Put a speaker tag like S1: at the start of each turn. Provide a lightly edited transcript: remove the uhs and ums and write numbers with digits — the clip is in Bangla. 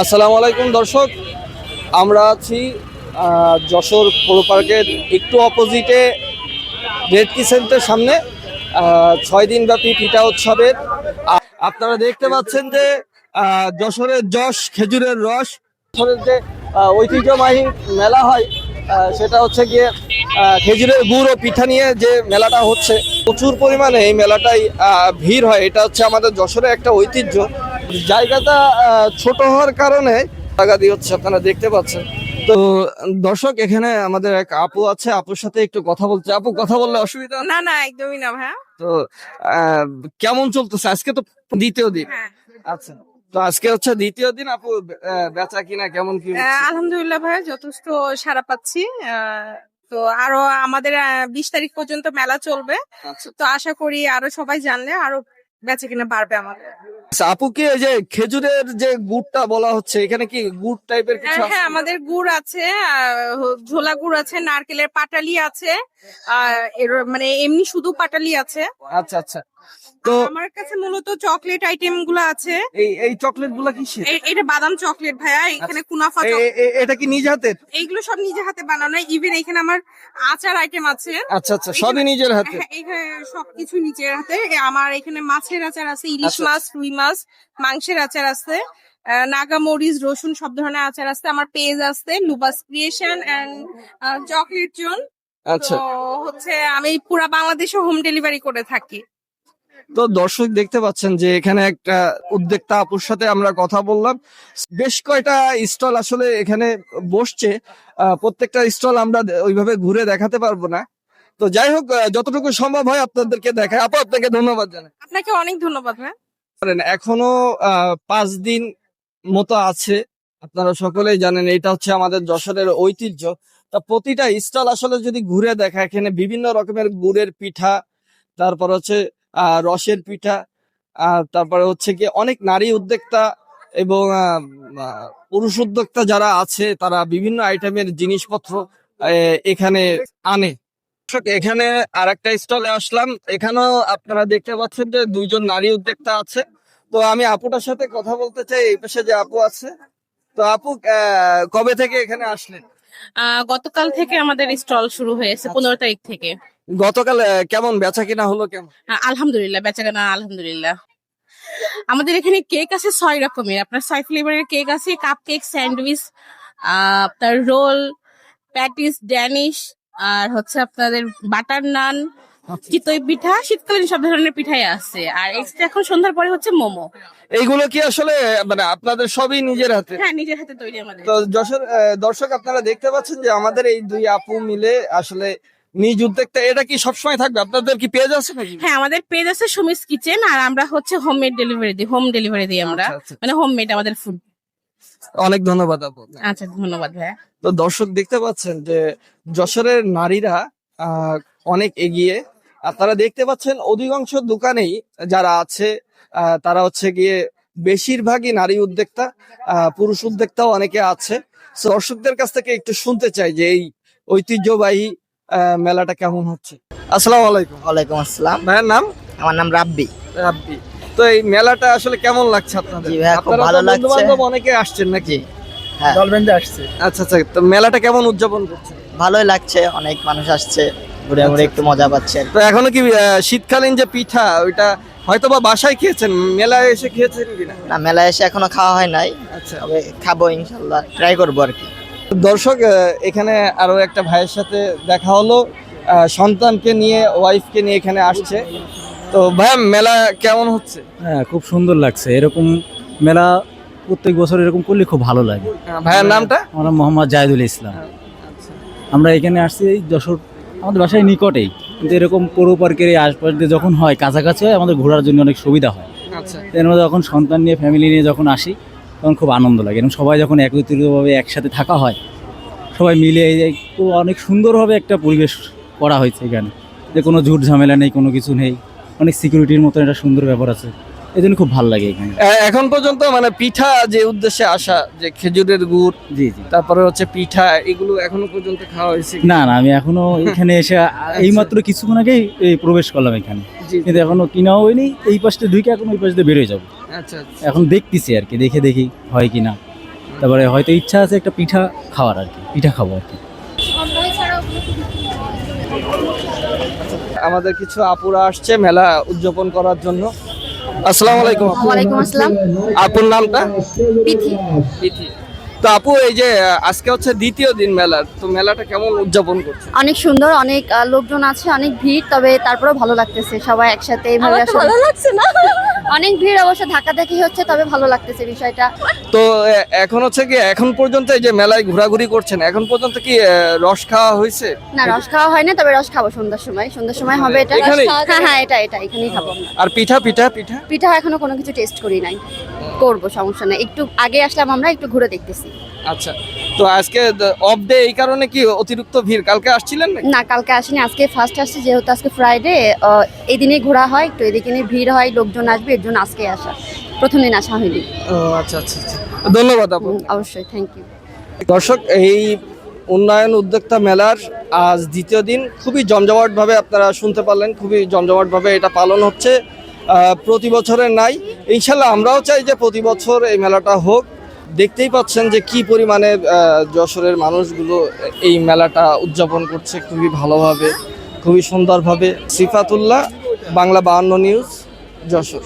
S1: আসসালামু আলাইকুম দর্শক, আমরা আছি যশোর পৌর পার্কের একটু অপোজিটে রেড কিচেন্টের সামনে 6 দিন ব্যাপী পিঠা উৎসবের। আপনারা দেখতে পাচ্ছেন যে যশোরের যশ খেজুরের রস, যশোরের যে ঐতিহ্যবাহী মেলা হয় সেটা হচ্ছে গিয়ে খেজুরের গুড় ও পিঠা নিয়ে যে মেলাটা হচ্ছে, প্রচুর পরিমাণে এই মেলাটাই ভিড় হয়। এটা হচ্ছে আমাদের যশোরের একটা ঐতিহ্য। জায়গাটা ছোট হওয়ার কারণে টাকা দিয়ে হচ্ছে, আপনারা দেখতে পাচ্ছেন। তো দর্শক, এখানে আমাদের এক আপু আছে, আপুর সাথে একটু কথা বলছে। আপু, কথা বললে অসুবিধা
S2: না না একদমই না ভাইয়া।
S1: তো আহ, কেমন চলতেছে? আজকে তো দ্বিতীয় দিন।
S2: হ্যাঁ।
S1: আচ্ছা, তো আজকে হচ্ছে দ্বিতীয় দিন। আপু, বেচা কিনা কেমন কি হচ্ছে?
S2: আলহামদুলিল্লাহ ভাইয়া, যথেষ্ট সাড়া পাচ্ছি। তো আরো আমাদের 20 তারিখ পর্যন্ত মেলা চলবে।
S1: আচ্ছা
S2: তো আশা করি আরো সবাই জানলে আরো বেচা কিনা বাড়বে আমাদের।
S1: আচ্ছা, আপু কি এই যে খেজুরের যে গুড়টা বলা হচ্ছে, এখানে কি গুড় টাইপের কিছু আছে?
S2: হ্যাঁ, আমাদের গুড় আছে, ঝোলা গুড় আছে, নারকেলের পাটালি আছে, মানে এমনি শুধু পাটালি আছে।
S1: আচ্ছা আচ্ছা, তো
S2: আমার কাছে মূলত চকলেট আইটেম গুলো আছে।
S1: এই চকলেট গুলা কি
S2: এটা বাদাম চকলেট ভাইয়া, এখানে কুনাফা
S1: এটা কি নিজ হাতের?
S2: এইগুলো সব নিজে হাতে বানানো। ইভেন এখানে আমার আচার আইটেম আছে।
S1: আচ্ছা আচ্ছা, সবই নিজের হাতে?
S2: হ্যাঁ, এখানে সবকিছু নিজের হাতে। আমার এখানে মাছের আচার আছে, ইলিশ
S1: আচ্ছা।
S2: মাছ, রুই মাছ, মাংসের আচার আছে, নাগা মরিচ, রসুন, সব ধরনের আচার আছে। আমার পেজ আছে লুবাস ক্রিয়েশন এন্ড চকলেট জোন।
S1: আচ্ছা,
S2: তো হচ্ছে আমি পুরা বাংলাদেশে হোম ডেলিভারি করে থাকি।
S1: তো দর্শক দেখতে পাচ্ছেন যে এখানে একটা উদ্যোক্তা আপুর সাথে আমরা কথা বললাম। বেশ কয়টা স্টল আসলে এখানে বসছে। প্রত্যেকটা স্টল আমরা ওইভাবে ঘুরে দেখাতে পারবো না। তো যাই হোক, যতটুকু সম্ভব হয় আপনাদেরকে দেখায়। আপু, আপনাকে ধন্যবাদ জানাই।
S2: আপনাকে অনেক ধন্যবাদ ভাই।
S1: এখনো 5 দিন মতো আছে। আপনারা সকলেই জানেন এটা হচ্ছে আমাদের যশোরের ঐতিহ্য। তা প্রতিটা স্টল আসলে যদি ঘুরে দেখা, এখানে বিভিন্ন রকমের গুড়ের পিঠা, তারপর হচ্ছে রসের পিঠা, তারপরে হচ্ছে কি অনেক নারী উদ্যোক্তা এবং পুরুষ উদ্যোক্তা যারা আছে তারা বিভিন্ন আইটেমের জিনিসপত্র এখানে আনে। দর্শক, এখানে আরেকটা স্টলে আসলাম। এখানেও আপনারা দেখতে পাচ্ছেন যে 2জন নারী উদ্যোক্তা আছে। তো আমি আপুটার সাথে কথা বলতে চাই। এই পাশে যে আপু আছে, তো আপু কবে থেকে এখানে আসলেন?
S2: গতকাল থেকে আমাদের স্টল শুরু হয়েছে, 15 তারিখ থেকে।
S1: গতকাল কেমন বেচা কিনা হলো কেমন?
S2: আলহামদুলিল্লাহ, বেচাকেনা আলহামদুলিল্লাহ। আমাদের এখানে কেক আছে 6 রকমের, আপনার 6 ফ্লেভারের কেক আছে, কাপ কেক, স্যান্ডউইচ, আপনার রোল, প্যাটিস, ড্যানিশ, আর হচ্ছে আপনাদের বাটার নান, চিতই পিঠা, শীতকালীন সব ধরনের পিঠাই আছে। আর এক্সট্রা এখন সন্ধ্যার পরে হচ্ছে মোমো।
S1: এইগুলো কি আসলে মানে আপনাদের সবই নিজের হাতে?
S2: হ্যাঁ, নিজের হাতে তৈরি আমাদের।
S1: তো যশোর দর্শক, আপনারা দেখতে পাচ্ছেন যে আমাদের এই 2 আপু মিলে আসলে নিজ উদ্যোক্তা। এটা কি সবসময় থাকবে? আপনাদের কি পেজ আছে নাকি?
S2: হ্যাঁ, আমাদের পেজ আছে সুমিস কিচেন, আর আমরা হচ্ছে হোমমেড ডেলিভারি দিই, হোম ডেলিভারি দিই আমরা।
S1: আচ্ছা, আচ্ছা।
S2: মানে হোমমেড আমাদের ফুড।
S1: অনেক ধন্যবাদ আপু।
S2: আচ্ছা, ধন্যবাদ ভাইয়া।
S1: তো দর্শক দেখতে পাচ্ছেন যে যশোরের নারীরা আহ, অনেক এগিয়ে। আপনারা দেখতে পাচ্ছেন অধিকাংশ দোকানেই যারা আছে তারা হচ্ছে গিয়ে বেশিরভাগই নারী উদ্যোক্তা, পুরুষ উদ্যোক্তাও অনেকে আছে। So, দর্শকদের কাছ থেকে একটু শুনতে চাই যে এই ঐতিহ্যবাহী মেলাটা কেমন হচ্ছে। আসসালামু আলাইকুম।
S3: ওয়ালাইকুম আসসালাম।
S1: ভাইয়ের নাম?
S3: আমার নাম রাব্বি।
S1: রাব্বি। তো এই মেলাটা আসলে কেমন লাগছে আপনাদের?
S3: জি ভাইয়া, খুব
S1: আপনারা তো
S3: ভালো লাগছে।
S1: বন্ধু-বান্ধব অনেকে আসছেন নাকি?
S3: হ্যাঁ,
S1: আচ্ছা আচ্ছা, তো মেলাটা কেমন উদযাপন করছে?
S3: ভালোই লাগছে, অনেক মানুষ আসছে, ঘুরে ঘুরে একটু মজা পাচ্ছে।
S1: তো এখনো কি শীতকালীন যে পিঠা ওইটা হয়তো বা বাসায় খেয়েছেন, মেলায় এসে খেয়েছেন কিনা?
S3: না, মেলায় এসে এখনো খাওয়া হয় নাই,
S1: আচ্ছা,
S3: তবে খাবো ইনশাল্লাহ, ট্রাই করবো আর কি।
S1: দর্শক, এখানে আরো একটা ভাইয়ের সাথে দেখা হলো, সন্তানকে নিয়ে, ওয়াইফকে নিয়ে এখানে আসছে। তো ভাইয়া, মেলা কেমন হচ্ছে?
S4: হ্যাঁ, খুব সুন্দর লাগছে। এরকম মেলা প্রত্যেক বছর এরকম করলে খুব ভালো লাগে।
S1: ভাইয়ার নামটা?
S4: আমার নাম মোহাম্মদ জাহিদুল ইসলাম। আমরা এখানে আসছি এই যশোর, আমাদের বাসায় নিকটেই, কিন্তু এরকম পৌর পার্কের এই আশপাশ দিয়ে যখন হয়, কাছাকাছি হয়, আমাদের ঘোরার জন্য অনেক সুবিধা হয়।
S1: আচ্ছা,
S4: এর মধ্যে যখন সন্তান নিয়ে, ফ্যামিলি নিয়ে যখন আসি, তখন খুব আনন্দ লাগে। এবং সবাই যখন একত্রিতভাবে একসাথে থাকা হয়, সবাই মিলে এই যে অনেক সুন্দরভাবে একটা পরিবেশ করা হয়েছে এখানে, যে কোনো ঝুট ঝামেলা নেই, কোনো কিছু নেই, অনেক সিকিউরিটির মতন একটা সুন্দর ব্যাপার আছে। এই জন্য খুব ভালো লাগে এখানে।
S1: এখন পর্যন্ত মানে পিঠা যে উদ্দেশ্যে আসা, যে খেজুরের গুড়,
S4: জি জি।
S1: তারপরে হচ্ছে পিঠা, এগুলো এখনো পর্যন্ত খাওয়া হয়েছে?
S4: না না, আমি এখনো এখানে এসে এইমাত্র কিছুক্ষণ আগেই প্রবেশ করলাম এখানে,
S1: জি,
S4: কিন্তু এখনো কিনাও হয়নি। এই পাশটা ঢুকে এখন ওই পাশ দিয়ে বেরোয় যাবো।
S1: আচ্ছা আচ্ছা।
S4: এখন দেখতেছি আর কি, দেখে দেখি হয় কিনা। তারপরে হয়তো ইচ্ছা আছে একটা পিঠা খাওয়ার আর কি, পিঠা খাবো আর কি।
S1: আমাদের কিছু আপুরা আসছে মেলা উদযাপন করার জন্য। আসসালামু আলাইকুম আপু।
S5: ওয়ালাইকুম আসসালাম।
S1: আপুর নামটা?
S5: পিথি।
S1: তিথি। তো আপু এই যে আজকে হচ্ছে দ্বিতীয় দিন মেলার, তো মেলাটা কেমন উদযাপন করছে?
S5: অনেক সুন্দর, অনেক লোকজন আছে, অনেক ভিড়, তবে তারপরেও ভালো লাগতেছে সবাই একসাথে এইভাবে আসলে। ভালো লাগছে না? অনেক ভিড় অবশ্য, ধাক্কাধাক্কি হচ্ছে, তবে ভালো লাগতেছে বিষয়টা।
S1: তো এখন হচ্ছে কি এখন পর্যন্ত এই যে মেলায় ঘোরাঘুরি করছেন, এখন পর্যন্ত কি রস খাওয়া হয়েছে?
S5: না, রস খাওয়া হয় না, তবে রস খাবো সন্ধ্যার সময়। সন্ধ্যার সময় হবে এটা।
S1: এখানেই?
S5: হ্যাঁ হ্যাঁ, এটা এখানেই খাবো আমরা।
S1: আর পিঠা পিঠা পিঠা
S5: পিঠা এখনো কোনো কিছু টেস্ট করি নাই, করবো, সমস্যা নাই। একটু আগে আসলাম আমরা, একটু ঘুরে দেখতেছি।
S1: আচ্ছা, তো আজকে অফ ডে এই কারণে কি অতিরিক্ত ভিড়? কালকে আসছিলেন নাকি?
S5: না, কালকে আসিনি, আজকে ফার্স্ট আসছি, যেহেতু আজকে ফ্রাইডে। এই দিনে ঘোরা হয়, একটু এদিকে নিয়ে ভিড় হয়, লোকজন আসবে, এর জন্য আজকে আসা। প্রথম দিন আসা হয়নি।
S1: ও আচ্ছা আচ্ছা আচ্ছা, ধন্যবাদ আপু।
S5: অবশ্যই, থ্যাংক ইউ।
S1: দর্শক, এই উন্নয়ন উদ্যোক্তা মেলার আজ দ্বিতীয় দিন খুবই জমজমাটভাবে আপনারা শুনতে পারলেন, খুবই জমজমাটভাবে এটা পালন হচ্ছে। প্রতি বছরের নাই, ইনশাল্লাহ আমরাও চাই যে প্রতি বছর এই মেলাটা হোক। দেখতেই পাচ্ছেন যে কি পরিমাণে যশোরের মানুষগুলো এই মেলাটা উদযাপন করছে খুবই ভালোভাবে, খুবই সুন্দরভাবে। সিফাতুল্লাহ, বাংলা 52 নিউজ, যশোর।